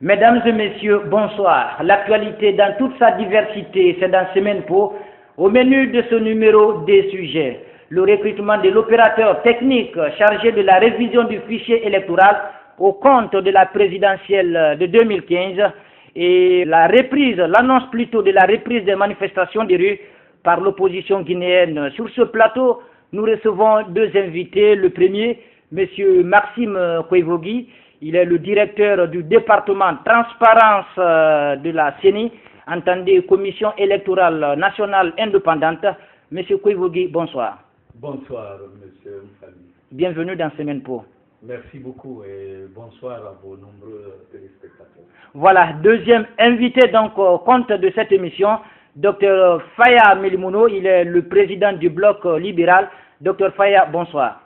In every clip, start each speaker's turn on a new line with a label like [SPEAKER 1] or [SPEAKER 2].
[SPEAKER 1] Mesdames et messieurs, bonsoir. L'actualité dans toute sa diversité, c'est dans Semaine Po. Au menu de ce numéro, des sujets. Le recrutement de l'opérateur technique chargé de la révision du fichier électoral au compte de la présidentielle de 2015 et l'annonce plutôt de la reprise des manifestations des rues par l'opposition guinéenne. Sur ce plateau, nous recevons deux invités. Le premier, M. Maxime Koivogui. Il est le directeur du département transparence de la CENI, entendez Commission électorale nationale indépendante. Monsieur Koivogui, bonsoir.
[SPEAKER 2] Bonsoir, monsieur Mfali.
[SPEAKER 1] Bienvenue dans Semaine Po.
[SPEAKER 2] Merci beaucoup et bonsoir à vos nombreux téléspectateurs.
[SPEAKER 1] Voilà, deuxième invité donc au compte de cette émission, Dr Faya Melimouno. Il est le président du bloc libéral. Dr Faya, bonsoir.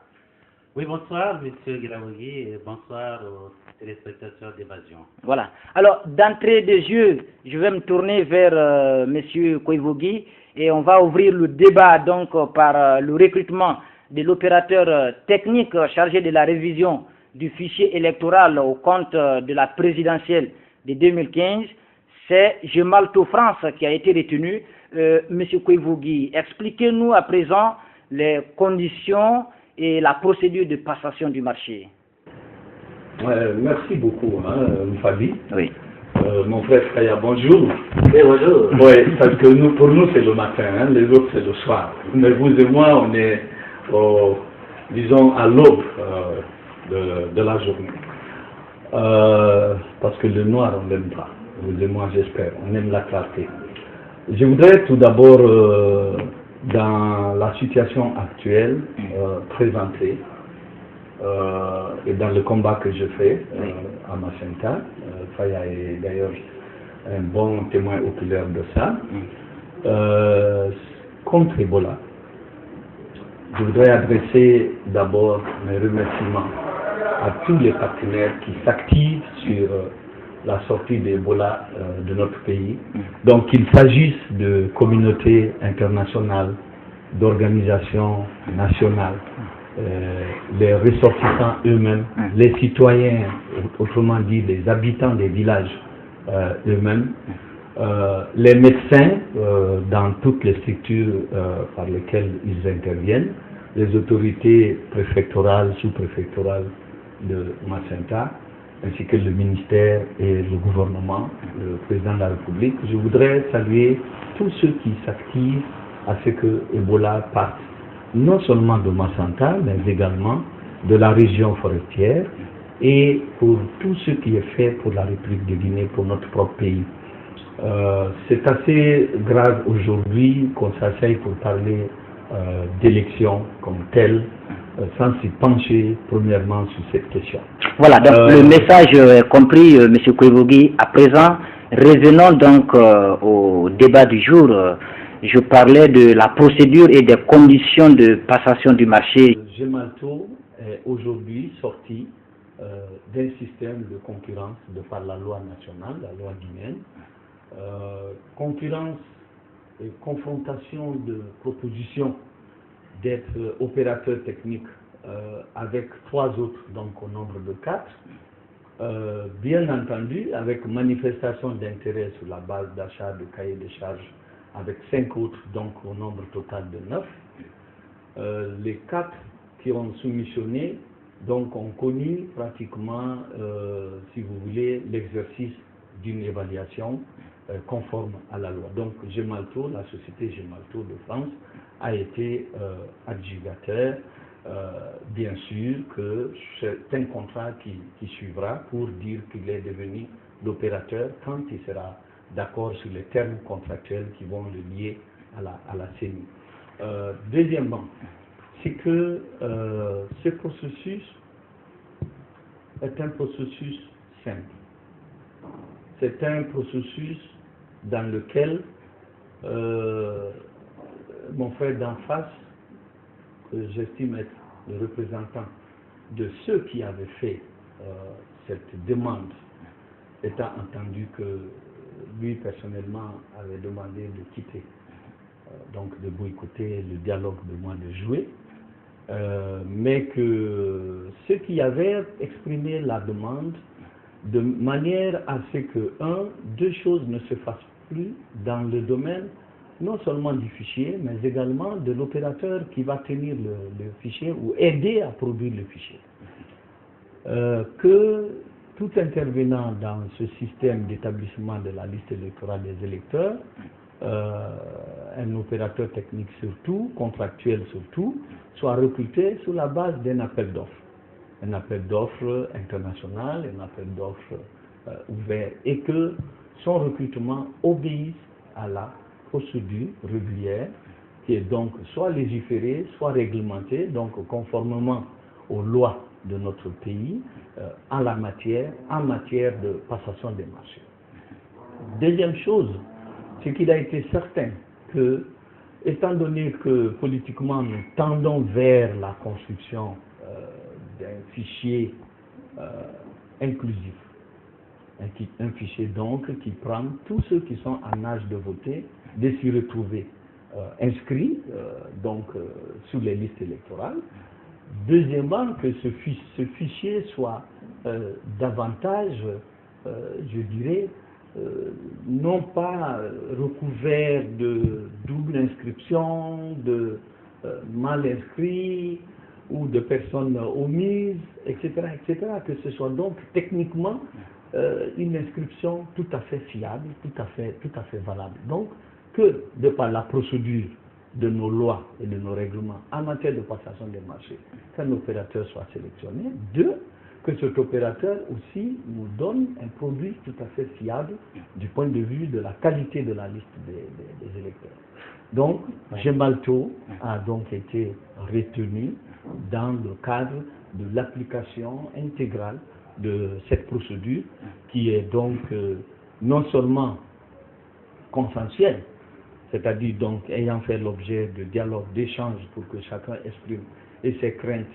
[SPEAKER 3] Oui, bonsoir, monsieur Guiraoui, et bonsoir aux téléspectateurs d'Évasion.
[SPEAKER 1] Voilà. Alors, d'entrée de jeu, je vais me tourner vers monsieur Koivogui et on va ouvrir le débat donc par le recrutement de l'opérateur technique chargé de la révision du fichier électoral au compte de la présidentielle de 2015. C'est Gemalto France qui a été retenu. Monsieur Koivogui, expliquez-nous à présent les conditions et la procédure de passation du marché.
[SPEAKER 2] Merci beaucoup, Mfali.
[SPEAKER 1] Oui.
[SPEAKER 2] Mon frère Faya, bonjour.
[SPEAKER 3] Oui, bonjour.
[SPEAKER 2] Oui, parce que pour nous c'est le matin, les autres c'est le soir. Mais vous et moi, on est, disons, à l'aube de la journée. Parce que le noir, on l'aime pas. Vous et moi, j'espère. On aime la clarté. Je voudrais tout d'abord, dans la situation actuelle, présenter, et dans le combat que je fais à Macenta, Faya est d'ailleurs un bon témoin oculaire de ça, contre Ebola. Je voudrais adresser d'abord mes remerciements à tous les partenaires qui s'activent sur la sortie d'Ebola de notre pays. Donc qu'il s'agisse de communautés internationales, d'organisations nationales, les ressortissants eux-mêmes, les citoyens, autrement dit les habitants des villages eux-mêmes, les médecins dans toutes les structures par lesquelles ils interviennent, les autorités préfectorales, sous-préfectorales de Macenta, ainsi que le ministère et le gouvernement, le président de la République. Je voudrais saluer tous ceux qui s'activent à ce que Ebola parte, non seulement de Macenta, mais également de la région forestière et pour tout ce qui est fait pour la République de Guinée, pour notre propre pays. C'est assez grave aujourd'hui qu'on s'asseye pour parler d'élections comme telles, sans s'y pencher premièrement sur cette question.
[SPEAKER 1] Voilà, donc le message est compris, M. Koivogui. À présent, revenons donc au débat du jour. Je parlais de la procédure et des conditions de passation du marché.
[SPEAKER 2] Gemalto est aujourd'hui sorti d'un système de concurrence de par la loi nationale, la loi guinéenne. Concurrence et confrontation de propositions d'être opérateur technique avec trois autres, donc au nombre de 4. Bien entendu, avec manifestation d'intérêt sur la base d'achat de cahiers de charges avec 5 autres, donc au nombre total de 9. Les 4 qui ont soumissionné donc ont connu pratiquement, si vous voulez, l'exercice d'une évaluation conforme à la loi. Donc Gemalto, la société Gemalto de France, a été adjudicateur. Bien sûr que c'est un contrat qui suivra pour dire qu'il est devenu l'opérateur quand il sera d'accord sur les termes contractuels qui vont le lier à la CENI. Deuxièmement, c'est que ce processus est un processus simple. C'est un processus dans lequel mon frère d'en face, que j'estime être le représentant de ceux qui avaient fait cette demande, étant entendu que lui personnellement avait demandé de quitter, donc de boycotter le dialogue de moins de juillet, mais que ceux qui avaient exprimé la demande de manière à ce que, deux choses ne se fassent plus dans le domaine non seulement du fichier, mais également de l'opérateur qui va tenir le fichier ou aider à produire le fichier. Que tout intervenant dans ce système d'établissement de la liste électorale des électeurs, un opérateur technique surtout, contractuel surtout, soit recruté sur la base d'un appel d'offres. Un appel d'offres international, un appel d'offres ouvert, et que son recrutement obéisse à la procédure régulière qui est donc soit légiférée, soit réglementée, donc conformément aux lois de notre pays en matière de passation des marchés. Deuxième chose, c'est qu'il a été certain que, étant donné que politiquement nous tendons vers la construction d'un fichier inclusif, un fichier donc qui prend tous ceux qui sont en âge de voter, de s'y retrouver inscrits sur les listes électorales. Deuxièmement, que ce fichier soit davantage, je dirais, non pas recouvert de double inscription, de mal inscrits ou de personnes omises, etc., etc., que ce soit donc techniquement une inscription tout à fait fiable, tout à fait valable. Donc, que de par la procédure de nos lois et de nos règlements en matière de passation des marchés, qu'un opérateur soit sélectionné. Deux, que cet opérateur aussi nous donne un produit tout à fait fiable du point de vue de la qualité de la liste des électeurs. Donc, Gemalto a donc été retenu dans le cadre de l'application intégrale de cette procédure qui est donc non seulement consensuelle, c'est-à-dire donc ayant fait l'objet de dialogue, d'échanges pour que chacun exprime et ses craintes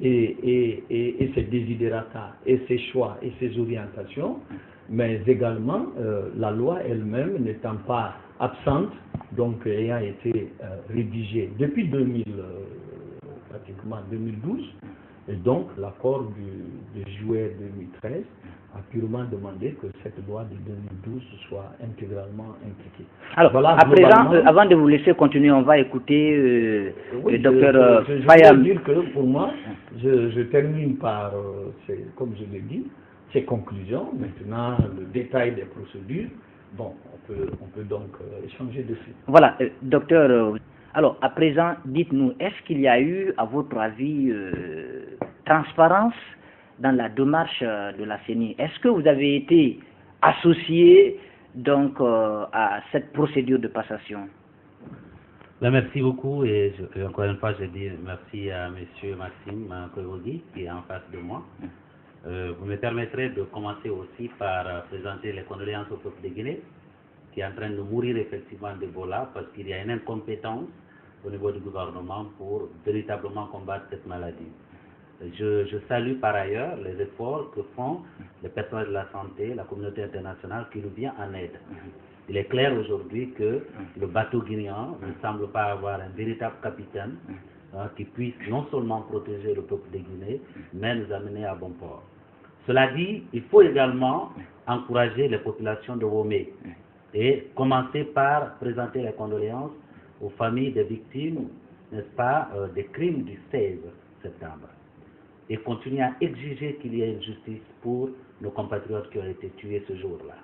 [SPEAKER 2] et ses desiderata et ses choix et ses orientations, mais également la loi elle-même n'étant pas absente, donc ayant été rédigée depuis pratiquement 2012, et donc l'accord de juillet 2013 a purement demandé que cette loi de 2012 soit intégralement impliquée.
[SPEAKER 1] Alors, voilà, à présent, avant de vous laisser continuer, on va écouter le docteur Fayam.
[SPEAKER 2] Je veux dire que pour moi, je termine par, comme je l'ai dit, ces conclusions. Maintenant, le détail des procédures, bon, on peut donc échanger dessus.
[SPEAKER 1] Voilà, docteur. Alors, à présent, dites-nous, est-ce qu'il y a eu, à votre avis, transparence dans la démarche de la CENI? Est-ce que vous avez été associé donc à cette procédure de passation?
[SPEAKER 3] Merci beaucoup et encore une fois je dis merci à M. Maxime Koivogi qui est en face de moi. Vous me permettrez de commencer aussi par présenter les condoléances au peuple de Guinée qui est en train de mourir effectivement d'Ebola parce qu'il y a une incompétence au niveau du gouvernement pour véritablement combattre cette maladie. Je salue par ailleurs les efforts que font les personnels de la santé, la communauté internationale qui nous vient en aide. Il est clair aujourd'hui que le bateau guinéen ne semble pas avoir un véritable capitaine qui puisse non seulement protéger le peuple de Guinée, mais nous amener à bon port. Cela dit, il faut également encourager les populations de Womé et commencer par présenter les condoléances aux familles des victimes, n'est-ce pas, des crimes du 16 septembre. Et continuer à exiger qu'il y ait une justice pour nos compatriotes qui ont été tués ce jour-là.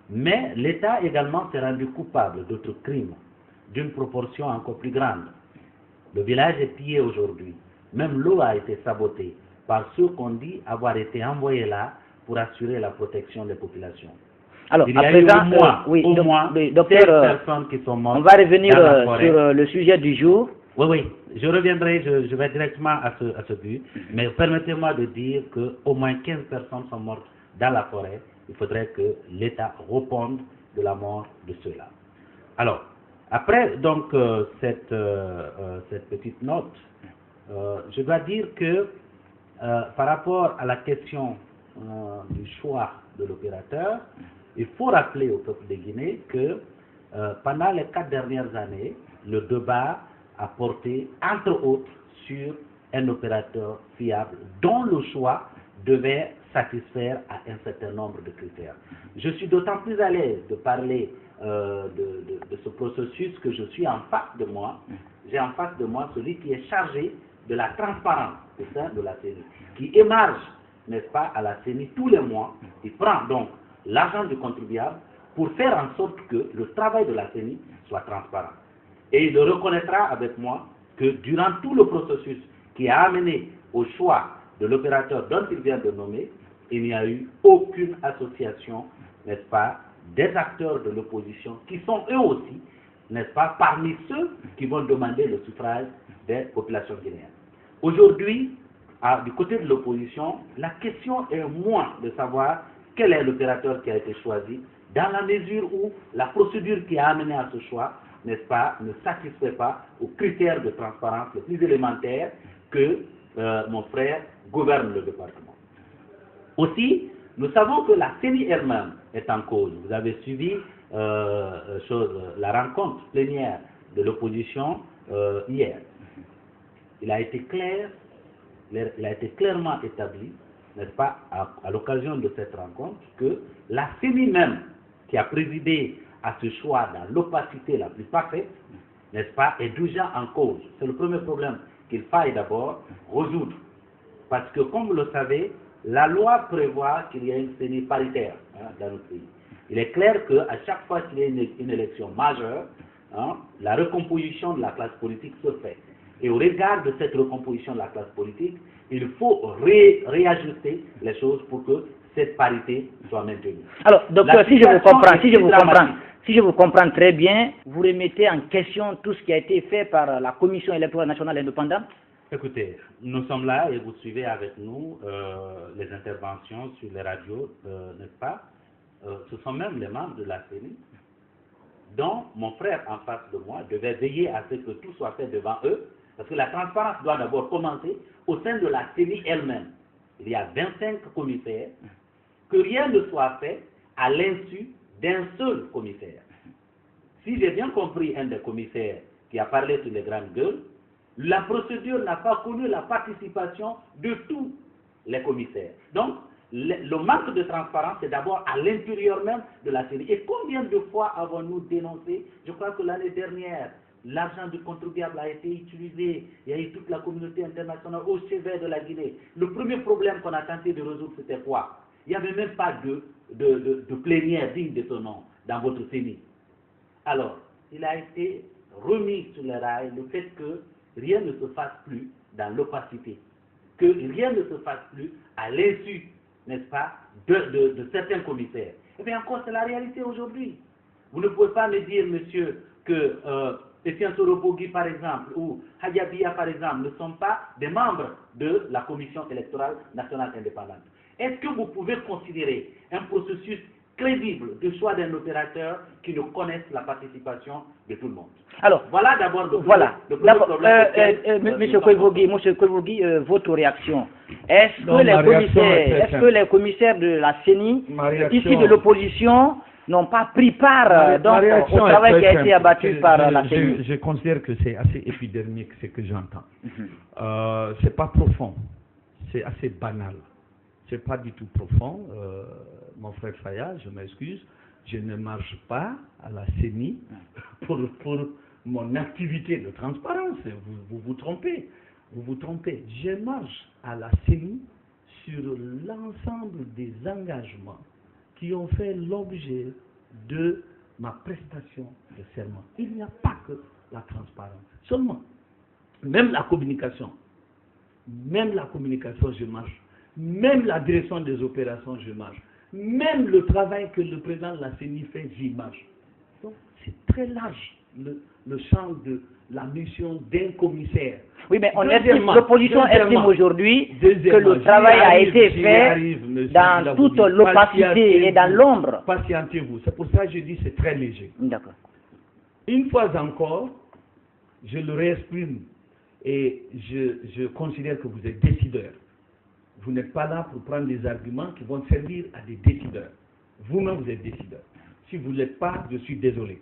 [SPEAKER 3] Mais l'État également s'est rendu coupable d'autres crimes d'une proportion encore plus grande. Le village est pillé aujourd'hui. Même l'eau a été sabotée par ceux qu'on dit avoir été envoyés là pour assurer la protection des populations.
[SPEAKER 1] Alors,
[SPEAKER 3] il y a eu au moins
[SPEAKER 1] docteur,
[SPEAKER 3] personnes qui sont mortes.
[SPEAKER 1] On va revenir sur le sujet du jour.
[SPEAKER 3] Oui, je reviendrai, je vais directement à ce but, mais permettez-moi de dire qu'au moins 15 personnes sont mortes dans la forêt. Il faudrait que l'État réponde de la mort de ceux-là. Alors, après donc cette petite note, je dois dire que par rapport à la question du choix de l'opérateur, il faut rappeler au peuple de Guinée que pendant les 4 dernières années, le débat a porté, entre autres, sur un opérateur fiable dont le choix devait satisfaire à un certain nombre de critères. Je suis d'autant plus à l'aise de parler de ce processus que je suis en face de moi. J'ai en face de moi celui qui est chargé de la transparence au sein de la CENI, qui émarge, n'est-ce pas, à la CENI tous les mois. Il prend donc l'argent du contribuable pour faire en sorte que le travail de la CENI soit transparent. Et il le reconnaîtra avec moi que durant tout le processus qui a amené au choix de l'opérateur dont il vient de nommer, il n'y a eu aucune association, n'est-ce pas, des acteurs de l'opposition qui sont eux aussi, n'est-ce pas, parmi ceux qui vont demander le suffrage des populations guinéennes. Aujourd'hui, du côté de l'opposition, la question est moins de savoir quel est l'opérateur qui a été choisi, dans la mesure où la procédure qui a amené à ce choix, n'est-ce pas, ne satisfait pas aux critères de transparence les plus élémentaires que mon frère gouverne le département. Aussi, nous savons que la CENI elle-même est en cause. Vous avez suivi la rencontre plénière de l'opposition hier. Il a été clairement établi, n'est-ce pas, à l'occasion de cette rencontre, que la CENI même, qui a présidé à ce choix dans l'opacité la plus parfaite, n'est-ce pas, est déjà en cause. C'est le premier problème qu'il faille d'abord résoudre. Parce que, comme vous le savez, la loi prévoit qu'il y a une CENI paritaire dans notre pays. Il est clair qu'à chaque fois qu'il y a une élection majeure, la recomposition de la classe politique se fait. Et au regard de cette recomposition de la classe politique, il faut réajuster les choses pour que cette parité soit maintenue.
[SPEAKER 1] Alors, docteur, si je vous comprends très bien, vous remettez en question tout ce qui a été fait par la Commission électorale nationale indépendante?
[SPEAKER 3] Écoutez, nous sommes là et vous suivez avec nous les interventions sur les radios, n'est-ce pas? Ce sont même les membres de la CENI dont mon frère en face de moi devait veiller à ce que tout soit fait devant eux, parce que la transparence doit d'abord commencer au sein de la CENI elle-même. Il y a 25 commissaires, que rien ne soit fait à l'insu d'un seul commissaire. Si j'ai bien compris un des commissaires qui a parlé sur les grandes gueules, la procédure n'a pas connu la participation de tous les commissaires. Donc, le manque de transparence, c'est d'abord à l'intérieur même de la CENI. Et combien de fois avons-nous dénoncé? Je crois que l'année dernière, l'argent du contribuable a été utilisé. Il y a eu toute la communauté internationale au chevet de la Guinée. Le premier problème qu'on a tenté de résoudre, c'était quoi? Il n'y avait même pas de plénière digne de ce nom dans votre CENI. Alors, il a été remis sur les rails le fait que rien ne se fasse plus dans l'opacité, que rien ne se fasse plus à l'insu, n'est-ce pas, de certains commissaires. Eh bien encore, c'est la réalité aujourd'hui. Vous ne pouvez pas me dire, monsieur, que Etienne Sorobogui, par exemple, ou Hadiabia, par exemple, ne sont pas des membres de la Commission électorale nationale indépendante. Est-ce que vous pouvez considérer un processus crédible de choix d'un opérateur qui ne connaisse la participation de tout le monde?
[SPEAKER 1] Alors,
[SPEAKER 3] voilà d'abord le
[SPEAKER 1] problème. Monsieur Koivougui, votre réaction. Est-ce que les commissaires de la CENI, ici de l'opposition, n'ont pas pris part au travail qui a été abattu par la CENI?
[SPEAKER 2] Je considère que c'est assez épidermique ce que j'entends. C'est pas profond, c'est assez banal. C'est pas du tout profond. Mon frère Faya, je m'excuse, je ne marche pas à la CENI pour mon activité de transparence. Vous vous trompez. Vous vous trompez. Je marche à la CENI sur l'ensemble des engagements qui ont fait l'objet de ma prestation de serment. Il n'y a pas que la transparence. Seulement, même la communication, je marche. Même la direction des opérations, je marche. Même le travail que le président de la CENI fait, j'y marche. Donc, c'est très large le champ de la mission d'un commissaire.
[SPEAKER 1] Oui, mais l'opposition estime aujourd'hui que le travail a été fait dans toute l'opacité et dans l'ombre.
[SPEAKER 2] Patientez-vous. C'est pour ça que je dis que c'est très léger.
[SPEAKER 1] D'accord.
[SPEAKER 2] Une fois encore, je le réexprime et je considère que vous êtes décideur. Vous n'êtes pas là pour prendre des arguments qui vont servir à des décideurs. Vous-même, vous êtes décideur. Si vous ne l'êtes pas, je suis désolé.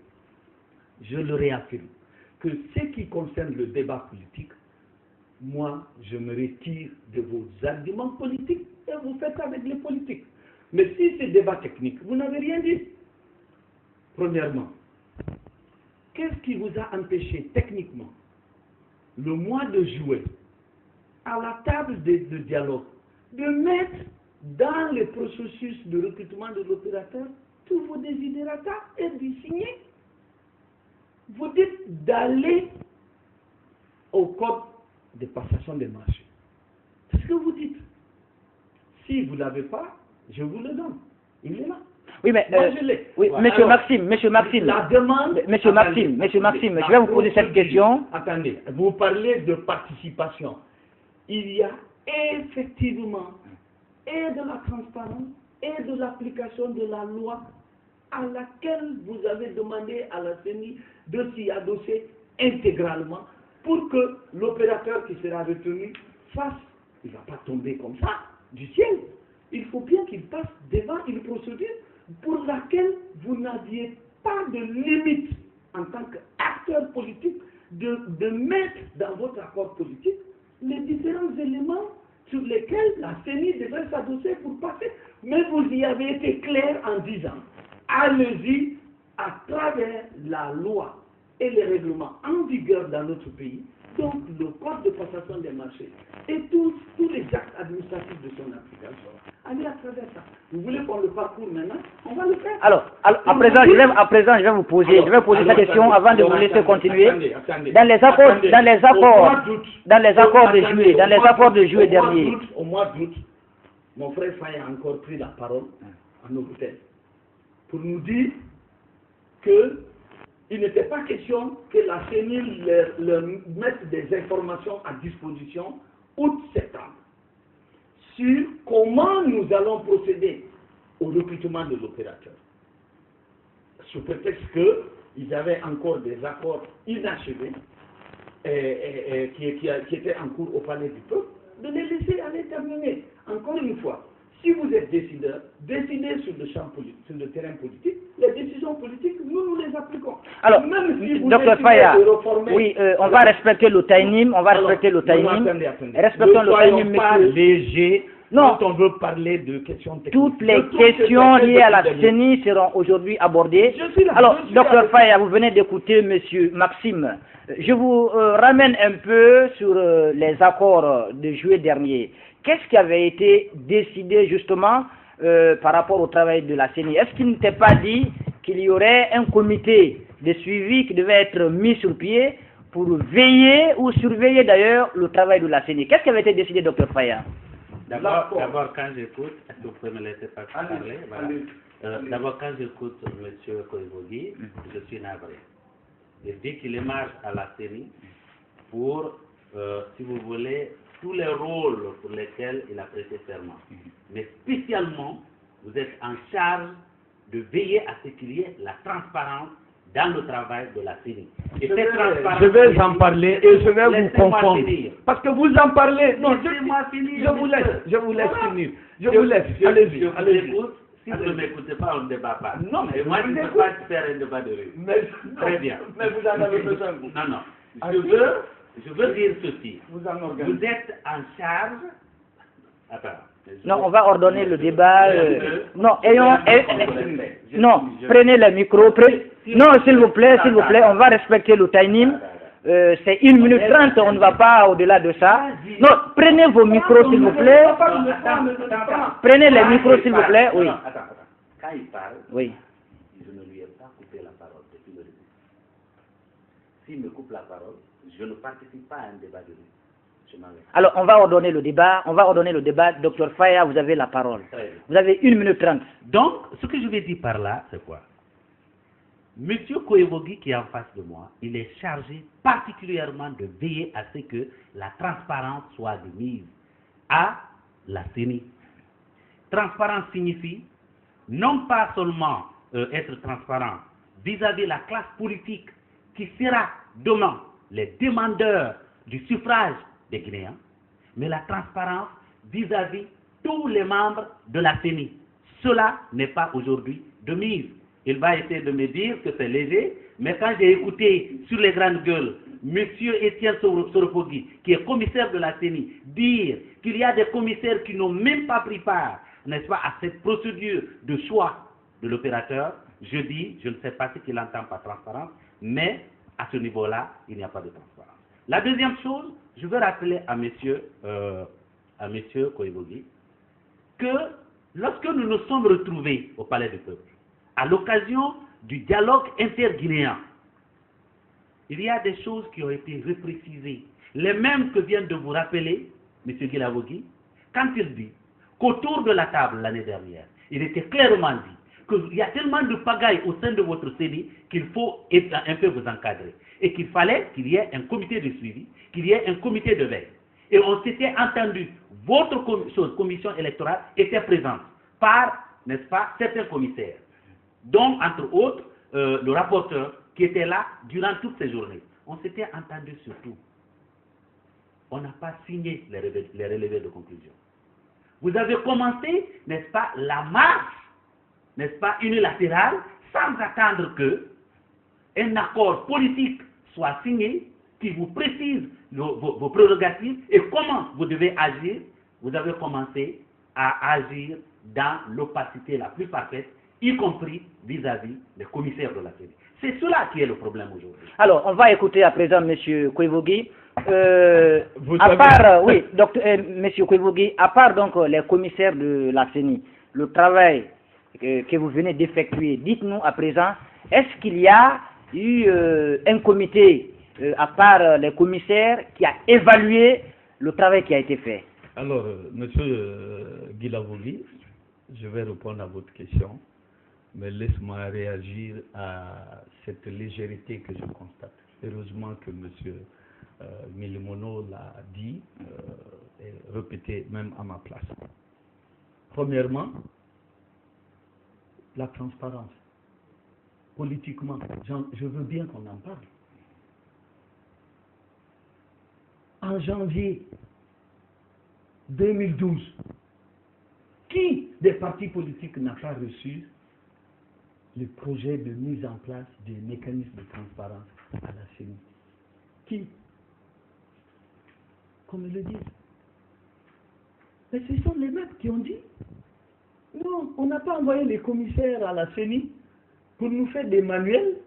[SPEAKER 2] Je le réaffirme. Que ce qui concerne le débat politique, moi, je me retire de vos arguments politiques et vous faites avec les politiques. Mais si c'est débat technique, vous n'avez rien dit. Premièrement, qu'est-ce qui vous a empêché techniquement, le mois de juillet, à la table de dialogue, de mettre dans le processus de recrutement de l'opérateur tous vos désidérata et d'y signer? Vous dites d'aller au code de passation des marchés. C'est ce que vous dites. Si vous ne l'avez pas, je vous le donne. Il est là.
[SPEAKER 1] Oui, mais
[SPEAKER 2] Moi, je l'ai.
[SPEAKER 1] oui,
[SPEAKER 2] Voilà.
[SPEAKER 1] Monsieur
[SPEAKER 2] Alors,
[SPEAKER 1] Maxime,
[SPEAKER 2] la demande.
[SPEAKER 1] Monsieur Maxime, je vais vous poser cette question.
[SPEAKER 2] Attendez, vous parlez de participation. Il y a effectivement et de la transparence et de l'application de la loi à laquelle vous avez demandé à la CENI de s'y adosser intégralement pour que l'opérateur qui sera retenu fasse, il ne va pas tomber comme ça du ciel. Il faut bien qu'il passe devant une procédure pour laquelle vous n'aviez pas de limite en tant qu'acteur politique de mettre dans votre accord politique les différents éléments sur lesquels la CENI devrait s'adosser pour passer. Mais vous y avez été clair en disant, allez-y à travers la loi et les règlements en vigueur dans notre pays, donc le code de passation des marchés et tous les actes administratifs de son application. Allez à travers ça. Vous voulez qu'on le parcourt maintenant? On va le faire.
[SPEAKER 1] Alors à présent, je vais vous poser, cette question avant de vous laisser continuer.
[SPEAKER 2] Attendez.
[SPEAKER 1] Dans les accords de juillet dernier.
[SPEAKER 2] Au mois d'août, mon frère Faye a encore pris la parole en hôtel pour nous dire que il n'était pas question que la CENI leur mette des informations à disposition août-septembre sur comment nous allons procéder au recrutement de l'opérateur. Sous prétexte qu'ils avaient encore des accords inachevés qui étaient en cours au palais du peuple, de les laisser aller terminer. Encore une fois, si vous êtes décideur, décidez sur le champ politique, sur le terrain politique, les décisions politiques, nous les appliquons.
[SPEAKER 1] Alors,
[SPEAKER 2] même si vous
[SPEAKER 1] Dr. Faya, oui, on va respecter le timing, Respectons le timing,
[SPEAKER 2] pas
[SPEAKER 1] monsieur.
[SPEAKER 2] léger.
[SPEAKER 1] Non.
[SPEAKER 2] Quand on veut parler de questions techniques.
[SPEAKER 1] Toutes les questions liées à la CENI seront aujourd'hui abordées. Alors, Dr. Faya, vous venez d'écouter monsieur Maxime. Je vous ramène un peu sur les accords de juillet dernier. Qu'est-ce qui avait été décidé justement par rapport au travail de la CENI? Est-ce qu'il n'était pas dit qu'il y aurait un comité de suivi qui devait être mis sur pied pour veiller ou surveiller d'ailleurs le travail de la CENI? Qu'est-ce qui avait été décidé, Dr. Faya?
[SPEAKER 3] D'abord, quand j'écoute, est-ce que vous pouvez me laisser parler? Voilà. D'abord, quand j'écoute M. Koivogi, je suis navré. Il dit qu'il émarge à la CENI pour, si vous voulez, tous les rôles pour lesquels il a prêté serment. Mais spécialement, vous êtes en charge de veiller à ce qu'il y ait la transparence dans le travail de la CENI.
[SPEAKER 2] Je vais en parler et je vais vous confondre. Parce que vous en parlez. Non, je vous laisse finir. Je vous laisse. Allez-y.
[SPEAKER 3] Si vous ne m'écoutez pas, on ne débat pas.
[SPEAKER 2] Non, mais
[SPEAKER 3] moi, je ne peux pas faire un débat de rue. Très bien.
[SPEAKER 2] Mais vous en avez besoin.
[SPEAKER 3] Non. Je veux dire ceci. Vous êtes en charge. Attends.
[SPEAKER 1] Non, on va ordonner le débat. Non, prenez le micro. Non, s'il vous plaît, on va respecter le timing. C'est 1 minute 30, on ne va pas au-delà de ça. Non, prenez vos micros, s'il vous plaît. Prenez les micros, s'il vous plaît. Oui.
[SPEAKER 3] Attends. Quand il parle,
[SPEAKER 1] oui.
[SPEAKER 3] Je ne lui ai pas coupé la parole depuis le début. S'il me coupe la parole, je ne participe pas à un débat de lui.
[SPEAKER 1] Alors, on va ordonner le débat. Dr. Faya, vous avez la parole. Vous avez 1 minute 30.
[SPEAKER 3] Donc, ce que je vais dire par là, c'est quoi? Monsieur Koivogi qui est en face de moi, il est chargé particulièrement de veiller à ce que la transparence soit de mise à la CENI. Transparence signifie non pas seulement être transparent vis-à-vis de la classe politique qui sera demain les demandeurs du suffrage des Guinéens, mais la transparence vis-à-vis tous les membres de la CENI. Cela n'est pas aujourd'hui de mise. Il va essayer de me dire que c'est léger Mais quand j'ai écouté sur les grandes gueules, M. Étienne Sorofogui, qui est commissaire de la CENI, dire qu'il y a des commissaires qui n'ont même pas pris part, n'est-ce pas, à cette procédure de choix de l'opérateur, je dis, je ne sais pas ce qu'il entend par transparence, mais à ce niveau-là, il n'y a pas de transparence. La deuxième chose, je veux rappeler à M. Koivogi que lorsque nous nous sommes retrouvés au Palais du Peuple, à l'occasion du dialogue interguinéen, il y a des choses qui ont été reprécisées, les mêmes que vient de vous rappeler M. Guilavogui, quand il dit qu'autour de la table l'année dernière, il était clairement dit qu'il y a tellement de pagaille au sein de votre CENI qu'il faut un peu vous encadrer et qu'il fallait qu'il y ait un comité de suivi, qu'il y ait un comité de veille. Et on s'était entendu, votre commission électorale était présente par, n'est-ce pas, certains commissaires, dont, entre autres, le rapporteur qui était là durant toutes ces journées. On s'était entendu sur tout. On n'a pas signé les relevés de conclusion. Vous avez commencé, n'est-ce pas, la marche, n'est-ce pas, unilatérale, sans attendre que un accord politique soit signé qui vous précise vos prérogatives et comment vous devez agir. Vous avez commencé à agir dans l'opacité la plus parfaite, y compris vis-à-vis des commissaires de la CENI. C'est cela qui est le problème aujourd'hui.
[SPEAKER 1] Alors, on va écouter à présent M. Koivogi. À part, oui, M. Koivogi, à part donc les commissaires de la CENI, le travail que vous venez d'effectuer, dites-nous à présent, est-ce qu'il y a eu un comité, à part les commissaires, qui a évalué le travail qui a été fait?
[SPEAKER 2] Alors, M. Guilavogui, je vais répondre à votre question, mais laisse-moi réagir à cette légèreté que je constate. Heureusement que M. Milimono l'a dit et répété même à ma place. Premièrement, la transparence. Politiquement, je veux bien qu'on en parle. En janvier 2012, qui des partis politiques n'a pas reçu le projet de mise en place des mécanismes de transparence à la CENI? Qui? Comme ils le disent. Mais ce sont les mêmes qui ont dit. Non, on n'a pas envoyé les commissaires à la CENI pour nous faire des manuels,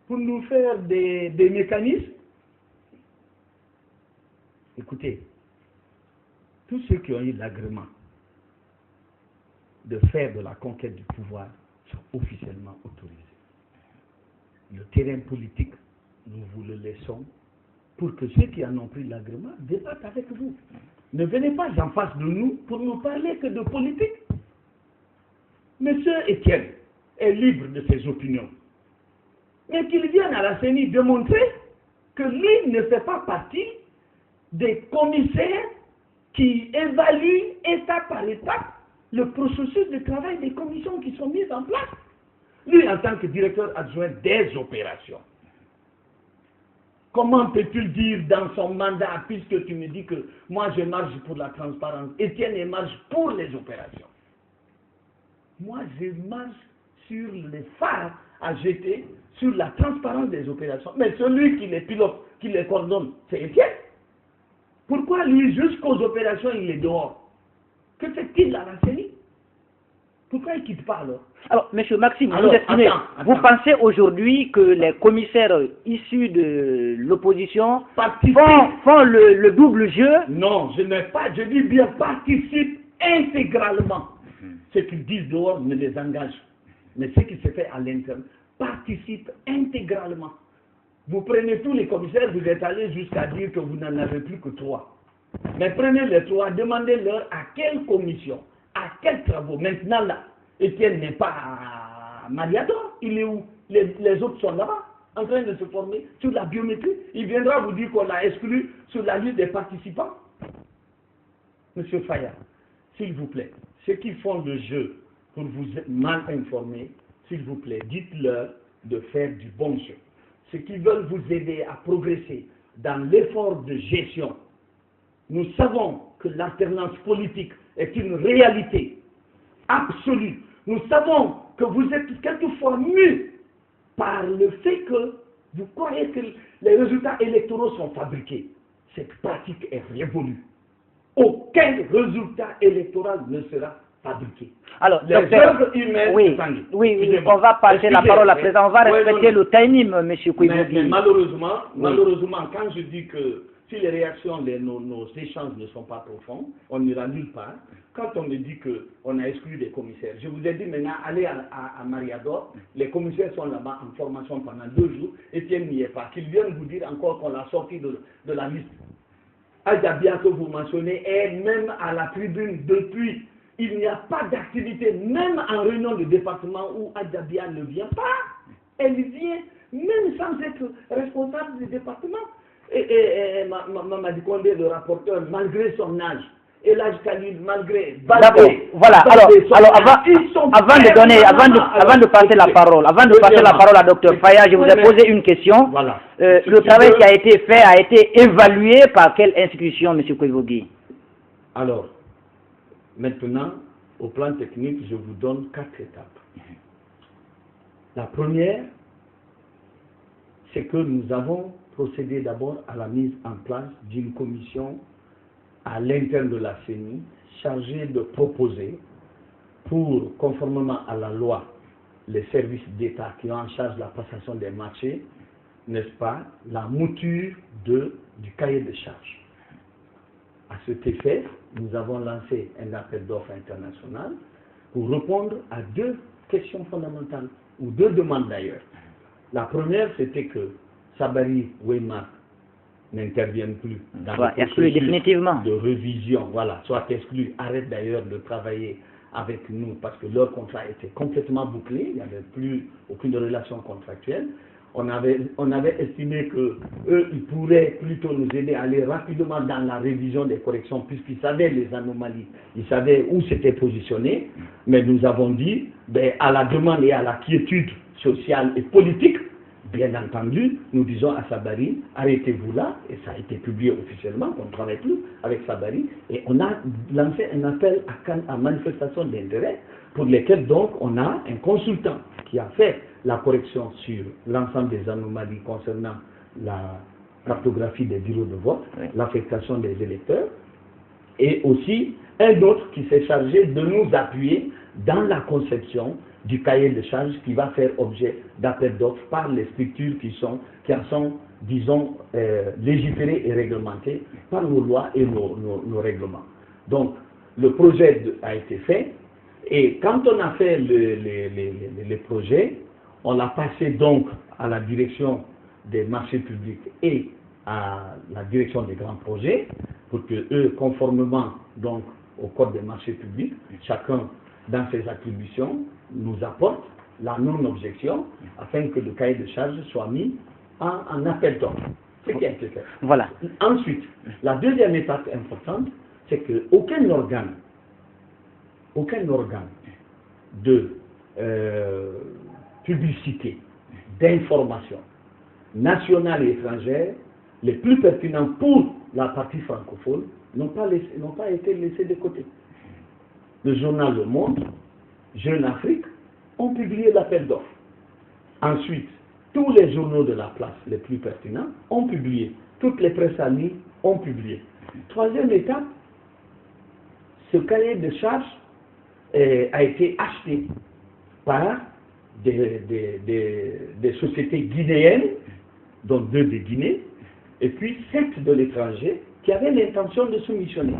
[SPEAKER 2] pour nous faire des mécanismes. Écoutez, tous ceux qui ont eu l'agrément de faire de la conquête du pouvoir sont officiellement autorisés. Le terrain politique, nous vous le laissons pour que ceux qui en ont pris l'agrément débattent avec vous. Ne venez pas en face de nous pour nous parler que de politique. Monsieur Étienne est libre de ses opinions. Mais qu'il vienne à la CENI démontrer que lui ne fait pas partie des commissaires qui évaluent étape par étape le processus de travail des commissions qui sont mises en place. Lui, en tant que directeur adjoint des opérations, comment peut-il dire dans son mandat, puisque tu me dis que moi je marche pour la transparence, Étienne marche pour les opérations. Moi je marche sur les phares à jeter, sur la transparence des opérations. Mais celui qui les pilote, qui les coordonne, c'est Étienne. Pourquoi lui, jusqu'aux opérations, il est dehors? Que fait-il à la CENI? Pourquoi il ne quitte pas alors?
[SPEAKER 1] Alors, M. Maxime, vous pensez aujourd'hui que les commissaires issus de l'opposition font le double jeu?
[SPEAKER 2] Non, je dis bien participent intégralement. Ce qu'ils disent dehors ne les engage. Mais ce qui se fait à l'interne participe intégralement. Vous prenez tous les commissaires, vous êtes allés jusqu'à dire que vous n'en avez plus que 3. Mais prenez les 3, demandez-leur à quelle commission, à quels travaux. Maintenant là, Étienne n'est pas à Mariador, il est où? Les autres sont là-bas, en train de se former sur la biométrie. Il viendra vous dire qu'on l'a exclu sur la liste des participants. Monsieur Fayard, s'il vous plaît, ceux qui font le jeu pour vous mal informer, s'il vous plaît, dites-leur de faire du bon jeu. Ceux qui veulent vous aider à progresser dans l'effort de gestion, nous savons que l'alternance politique est une réalité absolue. Nous savons que vous êtes quelquefois mûs par le fait que vous croyez que les résultats électoraux sont fabriqués. Cette pratique est révolue. Aucun résultat électoral ne sera fabriqué.
[SPEAKER 1] Alors,
[SPEAKER 2] les
[SPEAKER 1] docteur,
[SPEAKER 2] œuvres humaines,
[SPEAKER 1] oui, on va passer la parole à présent. On va respecter le timing, M. Kouibougi.
[SPEAKER 2] Mais malheureusement, quand je dis que si les réactions, nos échanges ne sont pas profonds, on n'ira nulle part. Quand on me dit qu'on a exclu des commissaires, je vous ai dit maintenant, allez à Mariador, les commissaires sont là-bas en formation pendant 2 jours, Etienne n'y est pas, qu'ils viennent vous dire encore qu'on l'a sorti de la liste. Adjabia que vous mentionnez est même à la tribune depuis. Il n'y a pas d'activité, même en réunion de département où Adjabia ne vient pas. Elle vient même sans être responsable du département. Et Mamadi Kondé, le rapporteur, malgré son âge, et l'âge Khalil, malgré...
[SPEAKER 1] D'accord, voilà. Alors avant de passer la parole, à Dr Faya, je vous ai posé une question.
[SPEAKER 2] Voilà.
[SPEAKER 1] Le travail qui a été fait a été évalué par quelle institution, M. Kouibougi?
[SPEAKER 2] Alors, maintenant, au plan technique, je vous donne 4 étapes. La première, c'est que nous avons procédé d'abord à la mise en place d'une commission à l'interne de la CENI chargée de proposer, pour, conformément à la loi, les services d'État qui ont en charge la passation des marchés, n'est-ce pas, la mouture du cahier de charges. À cet effet, nous avons lancé un appel d'offres international pour répondre à 2 questions fondamentales, ou 2 demandes d'ailleurs. La première, c'était que Sabari Weimar n'intervienne plus dans le processus
[SPEAKER 1] définitivement
[SPEAKER 2] de révision, voilà, soit exclu, arrête d'ailleurs de travailler avec nous parce que leur contrat était complètement bouclé, il n'y avait plus aucune relation contractuelle. On avait estimé que eux, ils pourraient plutôt nous aider à aller rapidement dans la révision des corrections puisqu'ils savaient les anomalies, ils savaient où c'était positionné, mais nous avons dit, à la demande et à la quiétude sociale et politique, bien entendu, nous disons à Sabari, arrêtez-vous là, et ça a été publié officiellement, qu'on ne travaille plus avec Sabari, et on a lancé un appel à manifestation d'intérêt, pour lesquels donc on a un consultant qui a fait la correction sur l'ensemble des anomalies concernant la cartographie des bureaux de vote, l'affectation des électeurs, et aussi un autre qui s'est chargé de nous appuyer dans la conception du cahier de charges qui va faire objet d'appel d'offres par les structures qui en sont, disons, légiférées et réglementées par nos lois et nos règlements. Donc, le projet a été fait, et quand on a fait les projets, on l'a passé donc à la direction des marchés publics et à la direction des grands projets, pour que eux, conformément donc au code des marchés publics, chacun dans ses attributions, nous apporte la non-objection afin que le cahier de charges soit mis en appel d'offres. Ce qui a été fait.
[SPEAKER 1] Voilà.
[SPEAKER 2] Ensuite, la deuxième étape importante, c'est qu'aucun organe de publicité, d'information, nationale et étrangère, les plus pertinents pour la partie francophone, n'ont pas été laissés de côté. Le journal Le Monde, Jeune Afrique, ont publié l'appel d'offres. Ensuite, tous les journaux de la place les plus pertinents ont publié. Toutes les presses en ligne ont publié. Troisième étape, ce cahier de charges a été acheté par des sociétés guinéennes, dont 2 de Guinée, et puis 7 de l'étranger, qui avaient l'intention de soumissionner.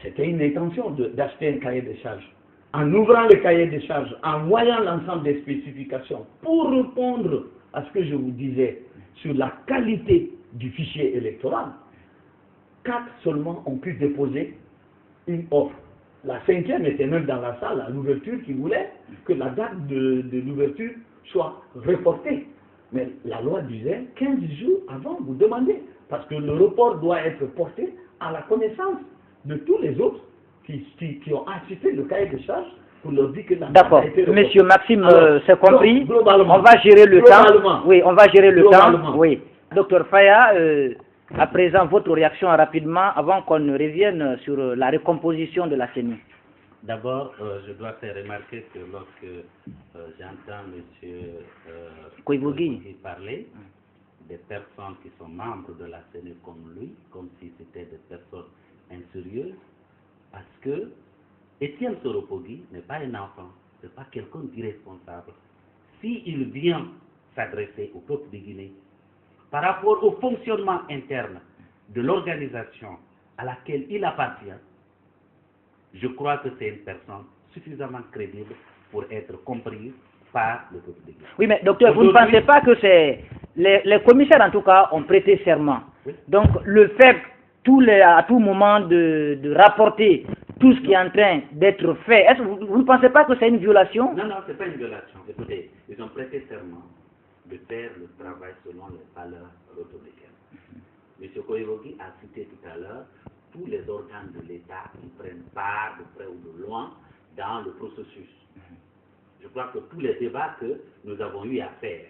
[SPEAKER 2] C'était une intention d'acheter un cahier de charges. En ouvrant le cahier de charges, en voyant l'ensemble des spécifications, pour répondre à ce que je vous disais sur la qualité du fichier électoral, 4 seulement ont pu déposer une offre. La 5e était même dans la salle à l'ouverture qui voulait que la date de l'ouverture soit reportée. Mais la loi disait 15 jours avant, vous demandez, parce que le report doit être porté à la connaissance de tous les autres qui ont assisté le cahier de charges pour leur dire que la date a été reportée.
[SPEAKER 1] Monsieur Maxime, c'est compris. On va gérer le temps. Oui, on va gérer le temps. Oui. Docteur Faya, à présent, votre réaction rapidement avant qu'on ne revienne sur la recomposition de la CENI.
[SPEAKER 3] D'abord, je dois faire remarquer que lorsque j'entends M.
[SPEAKER 1] Koivogi
[SPEAKER 3] parler des personnes qui sont membres de la CENI comme lui, comme si c'était des personnes insérieuses, parce que Étienne Soropogui n'est pas un enfant, ce n'est pas quelqu'un d'irresponsable. S'il vient s'adresser au peuple de Guinée par rapport au fonctionnement interne de l'organisation à laquelle il appartient, je crois que c'est une personne suffisamment crédible pour être comprise par le peuple de Guinée.
[SPEAKER 1] Oui, mais docteur, vous ne pensez pas que c'est... Les commissaires, en tout cas, ont prêté serment.
[SPEAKER 3] Oui.
[SPEAKER 1] Donc, le fait à tout moment de rapporter tout ce qui est en train d'être fait, est-ce que vous ne pensez pas que c'est une violation?
[SPEAKER 3] Non, ce n'est pas une violation. Écoutez, ils ont prêté serment de faire le travail selon les valeurs républicaines. M. Koivogi a cité tout à l'heure tous les organes de l'État qui prennent part de près ou de loin dans le processus. Je crois que tous les débats que nous avons eu à faire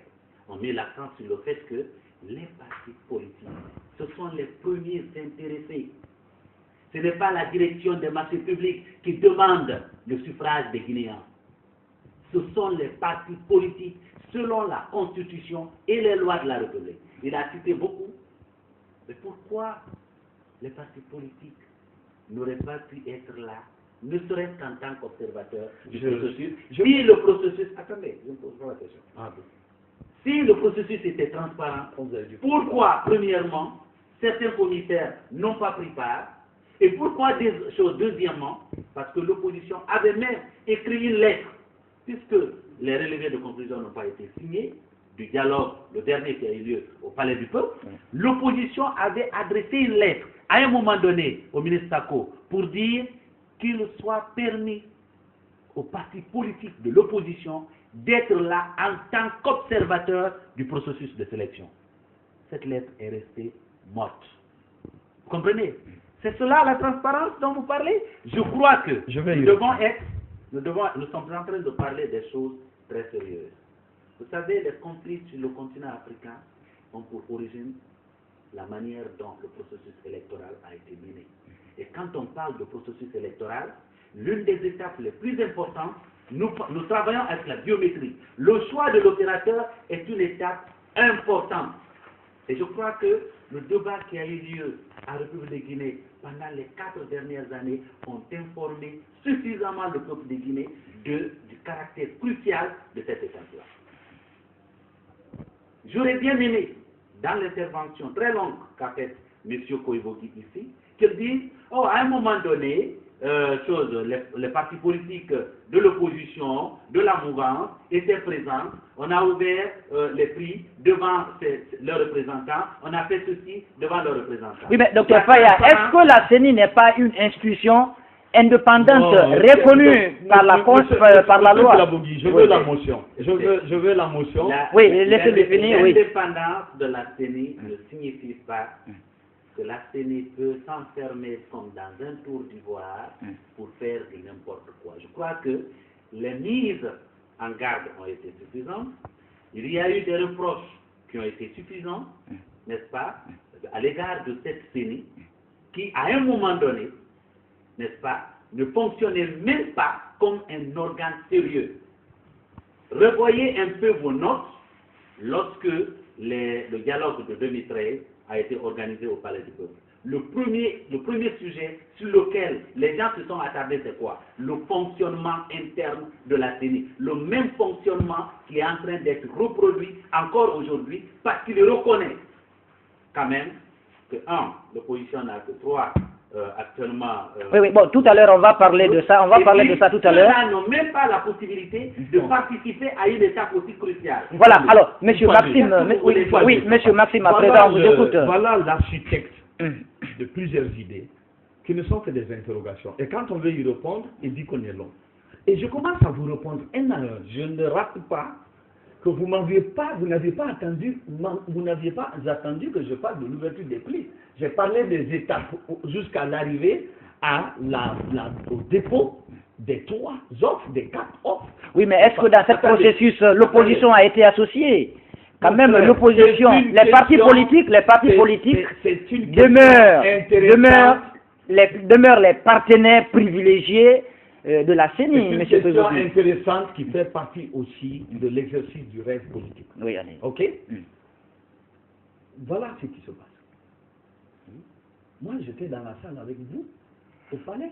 [SPEAKER 3] ont mis l'accent sur le fait que les partis politiques, ce sont les premiers intéressés. Ce n'est pas la direction des marchés publics qui demande le suffrage des Guinéens. Ce sont les partis politiques selon la Constitution et les lois de la République. Il a cité beaucoup. Mais pourquoi les partis politiques n'auraient pas pu être là, ne serait-ce qu'en tant qu'observateurs du processus? Si le processus... Attendez, je me pose pas la question. Si le processus était transparent, pourquoi, premièrement, certains commissaires n'ont pas pris part? Et pourquoi des choses? Deuxièmement, parce que l'opposition avait même écrit une lettre, puisque les relevés de conclusion n'ont pas été signés, du dialogue, le dernier qui a eu lieu au Palais du Peuple, l'opposition avait adressé une lettre à un moment donné au ministre Sako pour dire qu'il soit permis aux partis politiques de l'opposition d'être là en tant qu'observateur du processus de sélection. Cette lettre est restée morte. Vous comprenez? C'est cela la transparence dont vous parlez? Je crois que nous sommes en train de parler des choses très sérieuses. Vous savez, les conflits sur le continent africain ont pour origine la manière dont le processus électoral a été mené. Et quand on parle de processus électoral, l'une des étapes les plus importantes, nous travaillons avec la biométrie. Le choix de l'opérateur est une étape importante. Et je crois que le débat qui a eu lieu à la République de Guinée pendant les 4 dernières années ont informé suffisamment le peuple de Guinée du caractère crucial de cette étape-là. J'aurais bien aimé, dans l'intervention très longue qu'a faite M. Koivogi ici, qu'il dise, à un moment donné, les partis politiques de l'opposition, de la mouvance, étaient présents. On a ouvert les prix devant leurs représentants. On a fait ceci devant leurs représentants.
[SPEAKER 1] Oui, mais Dr Faya, est-ce que la CENI n'est pas une institution indépendante reconnue par la loi?
[SPEAKER 2] Je veux la motion. Je veux la motion.
[SPEAKER 1] Oui, laissez-le finir.
[SPEAKER 3] L'indépendance de la CENI ne signifie pas que la CENI peut s'enfermer comme dans un tour d'ivoire pour faire de n'importe quoi. Je crois que les mises en garde ont été suffisantes. Il y a eu des reproches qui ont été suffisants, n'est-ce pas, à l'égard de cette CENI qui, à un moment donné, n'est-ce pas, ne fonctionnait même pas comme un organe sérieux. Revoyez un peu vos notes lorsque le dialogue de 2013 a été organisé au Palais du Peuple. Le premier sujet sur lequel les gens se sont attardés, c'est quoi? Le fonctionnement interne de la CENI. Le même fonctionnement qui est en train d'être reproduit encore aujourd'hui parce qu'il reconnaît quand même que, l'opposition n'a que 3 actuellement.
[SPEAKER 1] Oui, bon, tout à l'heure, on va parler de ça. On va parler de ça tout à l'heure.
[SPEAKER 3] Ceux-là n'ont même pas la possibilité de participer à une étape aussi cruciale.
[SPEAKER 1] Voilà, alors, monsieur Maxime, monsieur Maxime, à présent, on vous écoute.
[SPEAKER 2] Voilà l'architecte de plusieurs idées qui ne sont que des interrogations. Et quand on veut y répondre, il dit qu'on est long. Et je commence à vous répondre un à un. Je ne rate pas que vous n'aviez pas attendu que je parle de l'ouverture des prix. J'ai parlé des étapes jusqu'à l'arrivée au dépôt des 3 offres, des 4 offres.
[SPEAKER 1] Oui, mais est-ce que dans ce processus, l'opposition a été associée? Quand même, l'opposition, les partis politiques demeurent les partenaires privilégiés de la CENI, M.
[SPEAKER 2] C'est une question
[SPEAKER 1] Koivogi.
[SPEAKER 2] intéressante qui fait partie aussi de l'exercice du rêve politique.
[SPEAKER 1] Oui, allez.
[SPEAKER 2] Ok? Voilà ce qui se passe. Moi, j'étais dans la salle avec vous, au palais.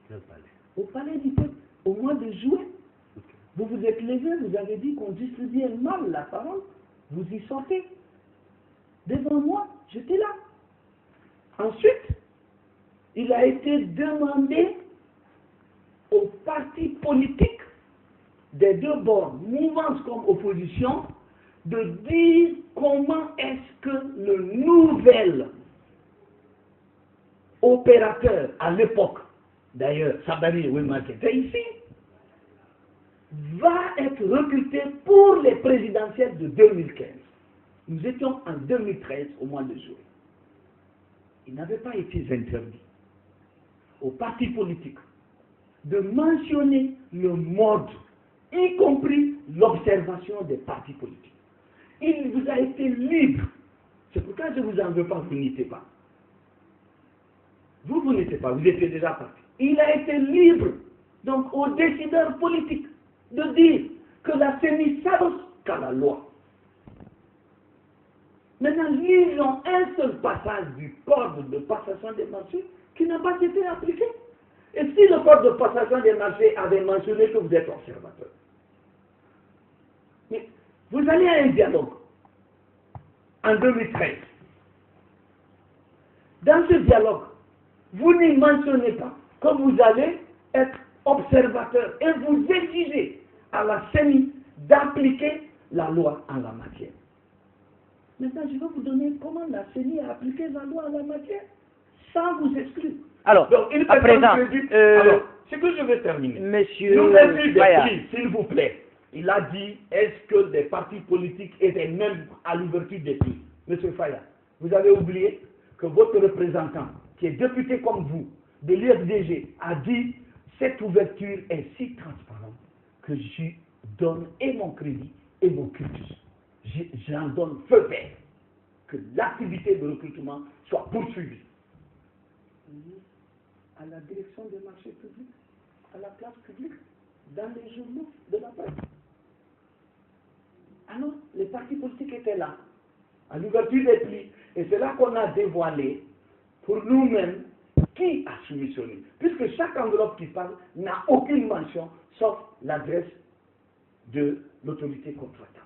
[SPEAKER 3] Quel palais?
[SPEAKER 2] Au palais du peuple, au mois de juin. Vous vous êtes levé, vous avez dit qu'on distribuait mal la parole. Vous y sortez. Devant moi, j'étais là. Ensuite, il a été demandé aux partis politiques des deux bords, mouvance comme opposition, de dire comment est-ce que le nouvel opérateur à l'époque, d'ailleurs, Sabari Ouima qui était ici, va être recruté pour les présidentielles de 2015. Nous étions en 2013 au mois de juillet. Il n'avait pas été interdit aux partis politiques de mentionner le mode, y compris l'observation des partis politiques. Il vous a été libre. C'est pourquoi je ne vous en veux pas, vous n'étiez pas. Vous n'étiez pas, vous étiez déjà parti. Il a été libre, donc aux décideurs politiques, de dire que la CENI s'adosse qu'à la loi. Maintenant, lisons un seul passage du code de passation des marchés qui n'a pas été appliqué. Et si le code de passation des marchés avait mentionné que vous êtes observateur, mais vous allez à un dialogue en 2013. Dans ce dialogue, vous n'y mentionnez pas que vous allez être observateur et vous exigez à la CENI d'appliquer la loi en la matière. Maintenant, je vais vous donner comment la CENI a appliqué la loi en la matière sans vous exclure.
[SPEAKER 1] Alors,
[SPEAKER 2] donc,
[SPEAKER 1] à présent,
[SPEAKER 2] alors, ce que je vais terminer.
[SPEAKER 1] Monsieur
[SPEAKER 2] L'ouverture des
[SPEAKER 1] Faya.
[SPEAKER 2] prix, s'il vous plaît. Il a dit, est-ce que les partis politiques étaient même à l'ouverture des prix? Monsieur Faya, vous avez oublié que votre représentant, qui est député comme vous, de l'UFDG, a dit, cette ouverture est si transparente que j'y donne et mon crédit et mon cursus. J'en donne feu vert que l'activité de recrutement soit poursuivie. À la direction des marchés publics, à la place publique, dans les journaux de la presse. Alors, les partis politiques étaient là, à l'ouverture des prix, et c'est là qu'on a dévoilé, pour nous-mêmes, qui a soumissionné. Puisque chaque enveloppe qui parle n'a aucune mention, sauf l'adresse de l'autorité contractante.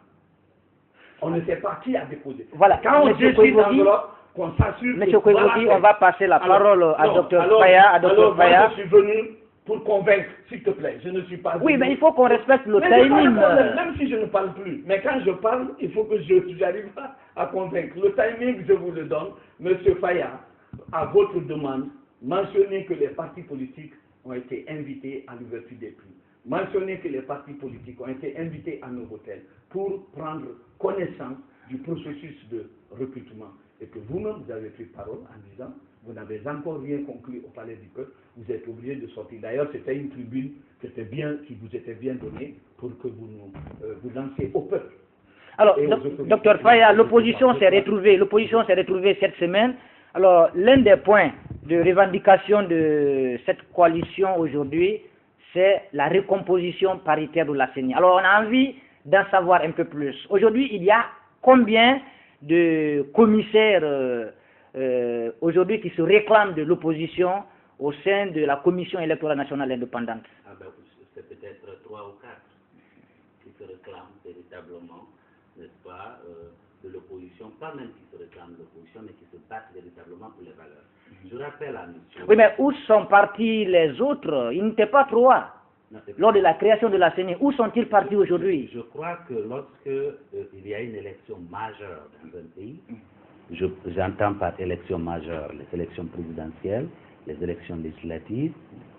[SPEAKER 2] On ne sait pas qui a déposé.
[SPEAKER 1] Voilà.
[SPEAKER 2] Quand on
[SPEAKER 1] Monsieur
[SPEAKER 2] décide
[SPEAKER 1] Koivogi,
[SPEAKER 2] l'enveloppe, qu'on s'assure
[SPEAKER 1] Monsieur
[SPEAKER 2] que voilà
[SPEAKER 1] Koivogi, on va passer la parole à
[SPEAKER 2] non,
[SPEAKER 1] Dr Faya.
[SPEAKER 2] Alors, moi, je suis venu pour convaincre, s'il te plaît. Je ne suis pas
[SPEAKER 1] Oui,
[SPEAKER 2] venu.
[SPEAKER 1] mais il faut qu'on respecte le
[SPEAKER 2] Mais c'est pas
[SPEAKER 1] timing.
[SPEAKER 2] le problème, même si je ne parle plus. Mais quand je parle, il faut que j'arrive à convaincre. Le timing, je vous le donne. Monsieur Faya, à votre demande, mentionnez que les partis politiques ont été invités à l'ouverture des prix. Mentionnez que les partis politiques ont été invités à nos hôtels pour prendre connaissance du processus de recrutement. Et que vous-même, vous avez pris parole en disant, vous n'avez encore rien conclu au Palais du Peuple, vous êtes obligé de sortir. D'ailleurs, c'était une tribune qui vous était bien donnée pour que vous lanciez au peuple.
[SPEAKER 1] Alors, Dr Faya, l'opposition s'est retrouvée cette semaine. Alors, l'un des points de revendication de cette coalition aujourd'hui, c'est la recomposition paritaire de la CENI. Alors, on a envie d'en savoir un peu plus. Aujourd'hui, il y a combien de commissaires aujourd'hui qui se réclament de l'opposition au sein de la Commission électorale nationale indépendante?
[SPEAKER 3] C'est peut-être 3 ou 4 qui se réclament véritablement, n'est-ce pas, de l'opposition, pas même qui se réclament de l'opposition, mais qui se battent véritablement pour les valeurs. Je rappelle à monsieur...
[SPEAKER 1] Oui, mais où sont partis les autres? Ils n'étaient pas 3 lors de la création de la CENI. Où sont-ils partis aujourd'hui?
[SPEAKER 3] Je crois que lorsque il y a une élection majeure dans un pays, j'entends par élection majeure les élections présidentielles, les élections législatives,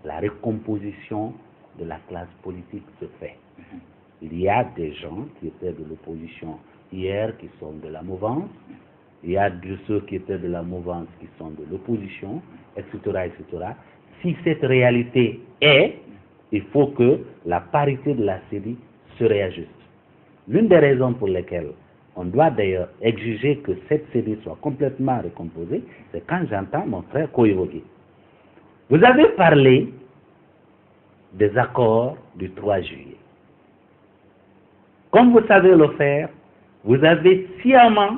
[SPEAKER 3] la recomposition de la classe politique se fait. Il y a des gens qui étaient de l'opposition hier qui sont de la mouvance, il y a de ceux qui étaient de la mouvance qui sont de l'opposition, etc., etc. Si cette réalité est, il faut que la parité de la CENI se réajuste. L'une des raisons pour lesquelles on doit d'ailleurs exiger que cette CENI soit complètement recomposée, c'est quand j'entends mon frère Koivogi. Vous avez parlé des accords du 3 juillet. Comme vous savez le faire, vous avez sciemment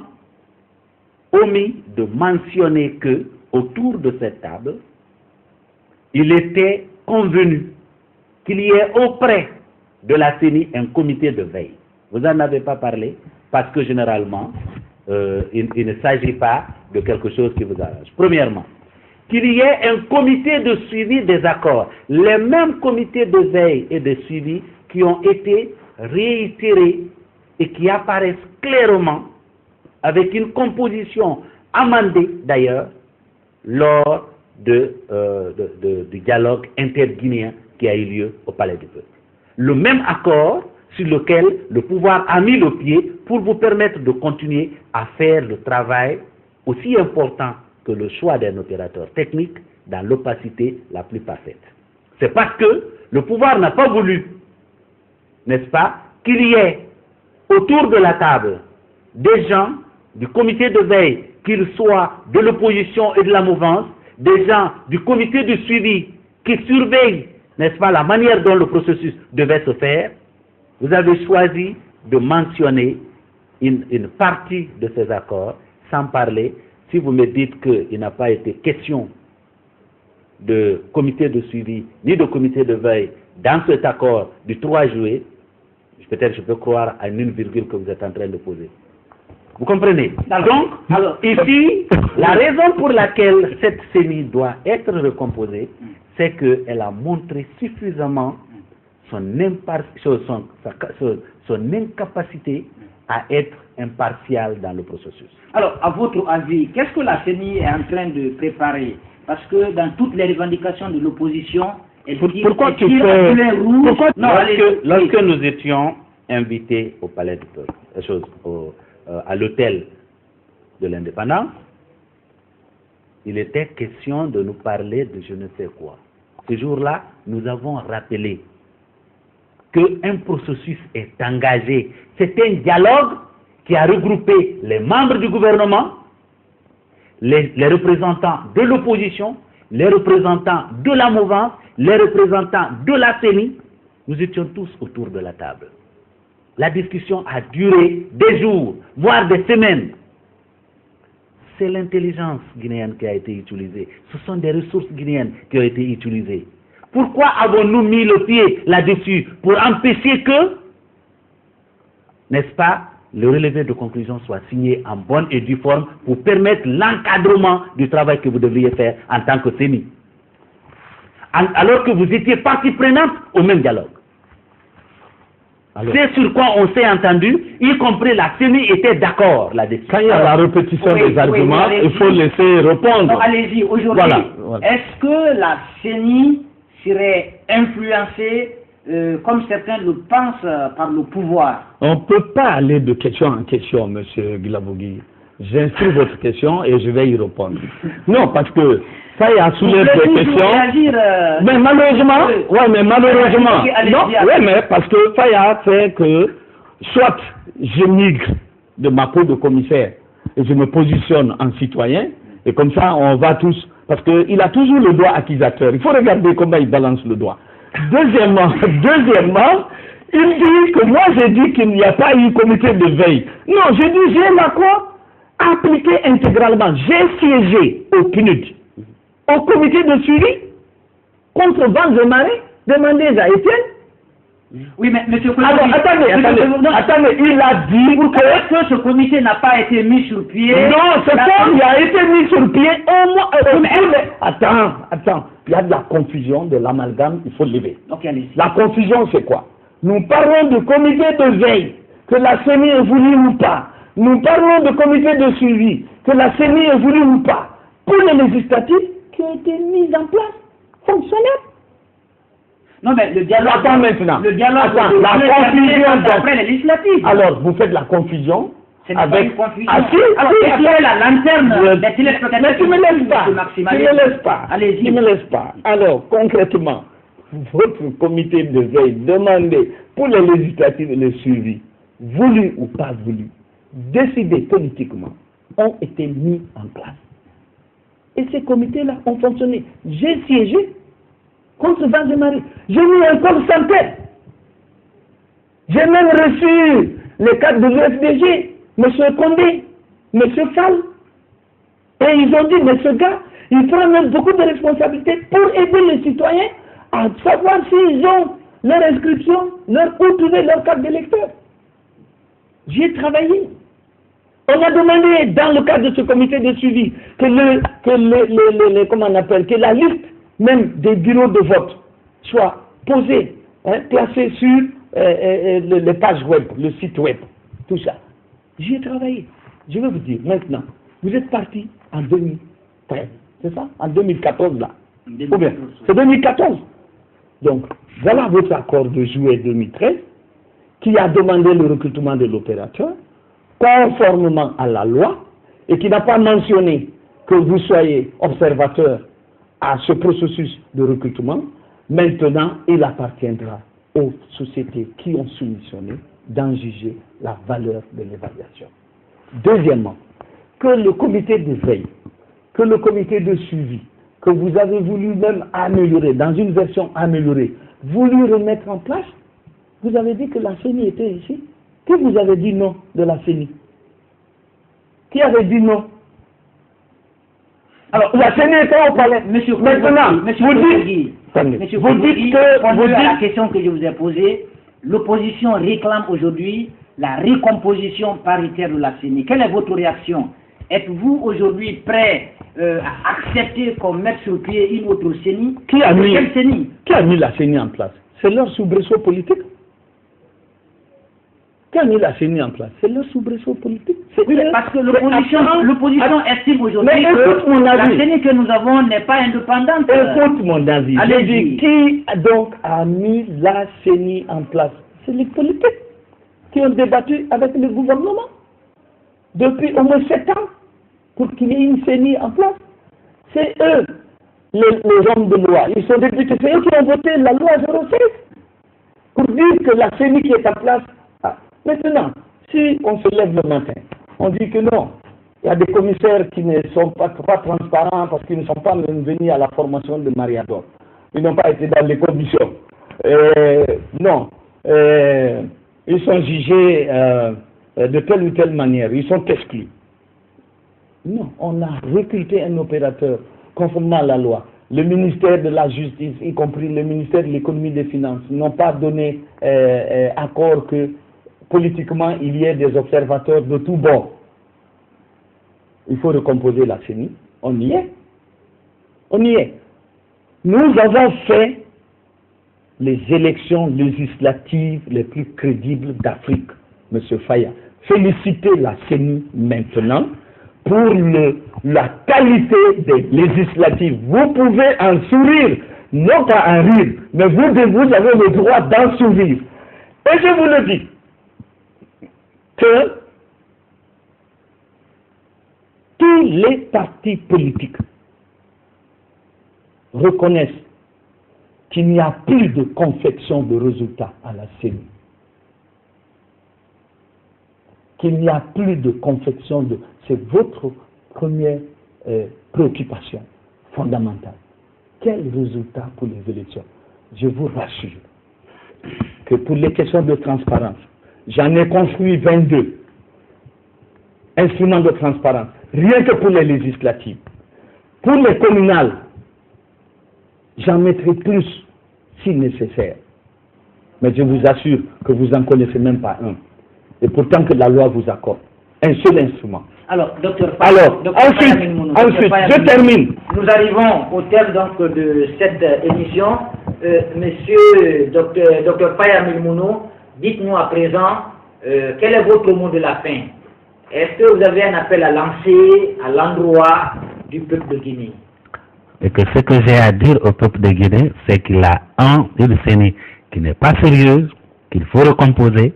[SPEAKER 3] omis de mentionner que, autour de cette table, il était convenu qu'il y ait auprès de la CENI un comité de veille. Vous n'en avez pas parlé parce que généralement, il ne s'agit pas de quelque chose qui vous arrange. Premièrement, qu'il y ait un comité de suivi des accords, les mêmes comités de veille et de suivi qui ont été réitérés et qui apparaissent clairement avec une composition amendée d'ailleurs lors du dialogue interguinéen qui a eu lieu au Palais du Peuple. Le même accord sur lequel le pouvoir a mis le pied pour vous permettre de continuer à faire le travail aussi important que le choix d'un opérateur technique dans l'opacité la plus parfaite. C'est parce que le pouvoir n'a pas voulu, n'est-ce pas, qu'il y ait autour de la table des gens du comité de veille, qu'ils soient de l'opposition et de la mouvance, des gens du comité de suivi qui surveillent, n'est-ce pas, la manière dont le processus devait se faire. Vous avez choisi de mentionner une partie de ces accords sans parler. Si vous me dites qu'il n'a pas été question de comité de suivi ni de comité de veille dans cet accord du 3 juillet, peut-être je peux croire à une virgule que vous êtes en train de poser. Vous comprenez? Donc, ici, la raison pour laquelle cette CENI doit être recomposée, c'est qu'elle a montré suffisamment son incapacité à être impartiale dans le processus.
[SPEAKER 1] Alors, à votre avis, qu'est-ce que la CENI est en train de préparer? Parce que dans toutes les revendications de l'opposition,
[SPEAKER 3] pourquoi lorsque nous étions invités au Palais du Peuple, à l'hôtel de l'Indépendance, il était question de nous parler de je ne sais quoi. Ce jour-là, nous avons rappelé qu'un processus est engagé. C'est un dialogue qui a regroupé les membres du gouvernement, les représentants de l'opposition, les représentants de la mouvance, les représentants de la CENI. Nous étions tous autour de la table. La discussion a duré des jours, voire des semaines. C'est l'intelligence guinéenne qui a été utilisée. Ce sont des ressources guinéennes qui ont été utilisées. Pourquoi avons-nous mis le pied là-dessus? Pour empêcher que, n'est-ce pas, le relevé de conclusion soit signé en bonne et due forme pour permettre l'encadrement du travail que vous devriez faire en tant que CENI. Alors que vous étiez partie prenante au même dialogue. C'est sur quoi on s'est entendu, y compris la CENI était d'accord là-dessus.
[SPEAKER 2] Quand il y a la répétition des arguments, il faut laisser répondre.
[SPEAKER 1] Allez-y, aujourd'hui, est-ce que la CENI serait influencée, comme certains le pensent, par le pouvoir?
[SPEAKER 2] On ne peut pas aller de question en question, M. Guilabogui. J'instruis votre question et je vais y répondre. Non, parce que ça y a soulevé des questions. Mais malheureusement, mais parce que ça y a fait que soit je migre de ma peau de commissaire et je me positionne en citoyen, et comme ça on va tous, parce qu'il a toujours le doigt accusateur. Il faut regarder comment il balance le doigt. Deuxièmement, il dit que moi j'ai dit qu'il n'y a pas eu comité de veille. Non, j'ai dit j'ai la quoi appliqué intégralement. J'ai siégé au PNUD, au comité de suivi, contre vents et marées, demandez à Étienne.
[SPEAKER 1] Oui, mais M.
[SPEAKER 2] Alors, attendez, il a dit
[SPEAKER 1] que ce comité n'a pas été mis sur pied.
[SPEAKER 2] Non, ce qu'il a été mis sur pied au moins. Attends, il y a de la confusion, de l'amalgame, il faut lever.
[SPEAKER 1] Okay,
[SPEAKER 2] la confusion, c'est quoi? Nous parlons de comité de veille, que la CENI est voulu ou pas. Nous parlons de comité de suivi, que la CENI est voulu ou pas. Pour les législatives qui ont été mises en place, fonctionnelles.
[SPEAKER 1] Non, mais le dialogue.
[SPEAKER 2] Attends maintenant.
[SPEAKER 1] Le dialogue.
[SPEAKER 2] La confusion
[SPEAKER 1] après les législatives.
[SPEAKER 2] Alors, vous faites la confusion.
[SPEAKER 1] Avec confusion.
[SPEAKER 2] Ah, si,
[SPEAKER 1] alors,
[SPEAKER 2] si,
[SPEAKER 1] la lanterne des téléspectateurs.
[SPEAKER 2] Mais tu ne me laisses pas. Tu ne me laisses pas.
[SPEAKER 1] Allez-y.
[SPEAKER 2] Tu ne me laisses pas. Alors, concrètement, votre comité de veille demandait pour les législatives et le suivi, voulu ou pas voulu, décidés politiquement, ont été mis en place. Et ces comités-là ont fonctionné. J'ai siégé contre Vangemari. J'ai mis un corps sans tête. J'ai même reçu les cadres de l'UFDG, M. Condé, M. Fall. Et ils ont dit, mais ce gars, il prend même beaucoup de responsabilités pour aider les citoyens à savoir s'ils ont leur inscription, où trouver leur carte d'électeur. J'y ai travaillé. On a demandé, dans le cadre de ce comité de suivi, que la liste même des bureaux de vote soit posée, placée sur les pages web, le site web, tout ça. J'y ai travaillé. Je vais vous dire, maintenant, vous êtes parti en 2013, c'est ça? En 2014, là. Ou bien, c'est 2014. Donc, voilà votre accord de juillet 2013 qui a demandé le recrutement de l'opérateur conformément à la loi et qui n'a pas mentionné que vous soyez observateur à ce processus de recrutement. Maintenant, il appartiendra aux sociétés qui ont soumissionné d'en juger la valeur de l'évaluation. Deuxièmement, que le comité de veille, que le comité de suivi, que vous avez voulu même améliorer, dans une version améliorée, voulu remettre en place, vous avez dit que la CENI était ici. Qui vous avez dit non de la CENI? Qui avait dit non? Alors, la CENI était au palais.
[SPEAKER 1] Monsieur
[SPEAKER 2] maintenant,
[SPEAKER 1] vous dites que, à la question que je vous ai posée, l'opposition réclame aujourd'hui la recomposition paritaire de la CENI. Quelle est votre réaction? Êtes-vous aujourd'hui prêt à accepter qu'on mette sur pied une autre CENI?
[SPEAKER 2] Qui a mis la CENI en place? C'est leur soubresaut politique. Qui a mis la CENI en place? C'est leur soubresaut politique.
[SPEAKER 1] Oui, parce que l'opposition estime aujourd'hui que la CENI que nous avons n'est pas indépendante.
[SPEAKER 2] Écoute mon avis. J'ai dit, qui donc a mis la CENI en place? C'est les politiques qui ont débattu avec le gouvernement depuis au moins 7 ans pour qu'il y ait une CENI en place. C'est eux, les hommes de loi. Ils sont députés. C'est eux qui ont voté la loi 06 pour dire que la CENI qui est en place. Maintenant, si on se lève le matin, on dit que non, il y a des commissaires qui ne sont pas transparents parce qu'ils ne sont pas même venus à la formation de Mariador. Ils n'ont pas été dans les commissions. Non, ils sont jugés de telle ou telle manière, ils sont exclus. Non, on a recruté un opérateur conformément à la loi. Le ministère de la Justice, y compris le ministère de l'Économie et des Finances, n'ont pas donné accord que politiquement, il y ait des observateurs de tous bords. Il faut recomposer la CENI. On y est. On y est. Nous avons fait les élections législatives les plus crédibles d'Afrique, M. Faya. Félicitez la CENI maintenant pour la qualité des législatives. Vous pouvez en sourire, non pas en rire, mais vous avez le droit d'en sourire. Et je vous le dis, que tous les partis politiques reconnaissent qu'il n'y a plus de confection de résultats à la CENI. Qu'il n'y a plus de confection de... C'est votre première préoccupation fondamentale. Quel résultat pour les élections? Je vous rassure que pour les questions de transparence, j'en ai construit 22 instruments de transparence, rien que pour les législatives. Pour les communales, j'en mettrai plus si nécessaire. Mais je vous assure que vous n'en connaissez même pas un. Et pourtant que la loi vous accorde un seul instrument.
[SPEAKER 1] Alors, docteur
[SPEAKER 2] ensuite, je termine.
[SPEAKER 1] Nous arrivons au terme donc de cette émission. Monsieur docteur Paya Milmouno, dites-nous à présent, quel est votre mot de la fin? Est-ce que vous avez un appel à lancer à l'endroit du peuple de Guinée?
[SPEAKER 3] Et que ce que j'ai à dire au peuple de Guinée, c'est qu'il a une CENI qui n'est pas sérieuse, qu'il faut recomposer.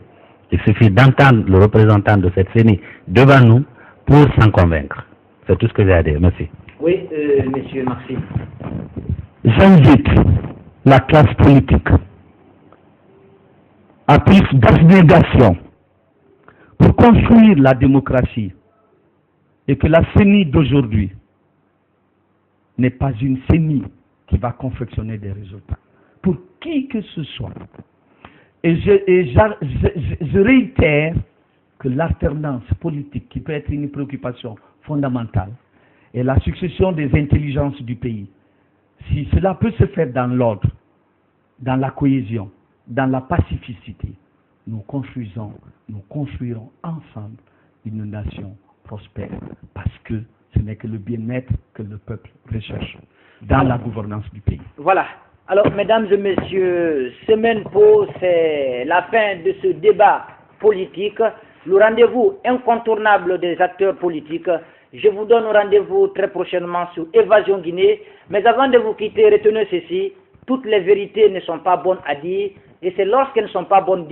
[SPEAKER 3] Il suffit d'entendre le représentant de cette CENI devant nous pour s'en convaincre. C'est tout ce que j'ai à dire. Merci.
[SPEAKER 1] Oui, monsieur Maxime.
[SPEAKER 2] J'invite la classe politique à plus d'abnégation pour construire la démocratie et que la CENI d'aujourd'hui n'est pas une CENI
[SPEAKER 4] qui va confectionner des résultats. Pour qui que ce soit. Et je réitère que l'alternance politique, qui peut être une préoccupation fondamentale, et la succession des intelligences du pays, si cela peut se faire dans l'ordre, dans la cohésion, dans la pacificité, nous construirons ensemble une nation prospère, parce que ce n'est que le bien-être que le peuple recherche dans la gouvernance du pays.
[SPEAKER 1] Voilà. Alors, mesdames et messieurs, Semaine Po, c'est la fin de ce débat politique, le rendez-vous incontournable des acteurs politiques. Je vous donne rendez-vous très prochainement sur Évasion Guinée. Mais avant de vous quitter, retenez ceci, toutes les vérités ne sont pas bonnes à dire, et c'est lorsqu'elles ne sont pas bonnes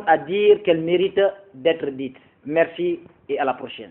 [SPEAKER 1] à dire qu'elles méritent d'être dites. Merci et à la prochaine.